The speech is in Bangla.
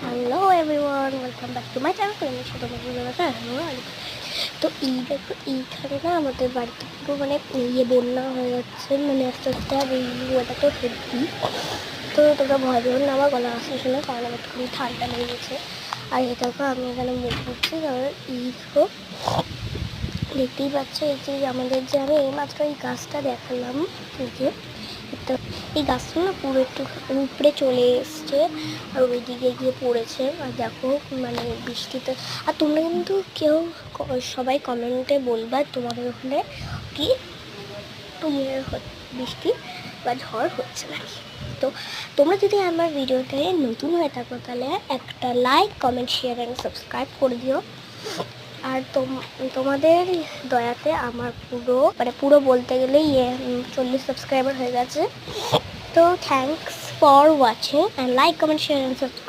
Hello everyone, welcome back to my channel. তো এই দেখো, এইখানে না আমাদের বাড়িতে পুরো মানে বন্যা হয়ে যাচ্ছে, মানে আস্তে আস্তে। আর এই ওটা তো হেভি। তো তোমরা ভয় পেও না, আমার গলা আসছে শুনে, কারণ আমার খুবই ঠান্ডা লেগে গেছে। আর এই দেখো আমি এখানে মুখ করছি, কারণ এই দেখো দেখতেই পাচ্ছ, এই যে আমাদের যে আমি এইমাত্র এই গাছটা দেখালাম, এই যে এই গাছটা না পুরো একটু উপরে চলে এসছে আর ওইদিকে গিয়ে পড়েছে। আর দেখো মানে বৃষ্টিতে, আর তোমরা কিন্তু কেউ সবাই কমেন্টে বলবা তোমাদের ওখানে কি বৃষ্টি বা ঝড় হচ্ছে নাকি। তো তোমরা যদি আমার ভিডিওতে নতুন হয়ে থাকো তাহলে একটা like, comment, share and subscribe করে দিও। আর তোমাদের দয়াতে আমার পুরো বলতে গেলে 40 সাবস্ক্রাইবার হয়ে গেছে। তো thanks for watching, and like, comment, share and subscribe.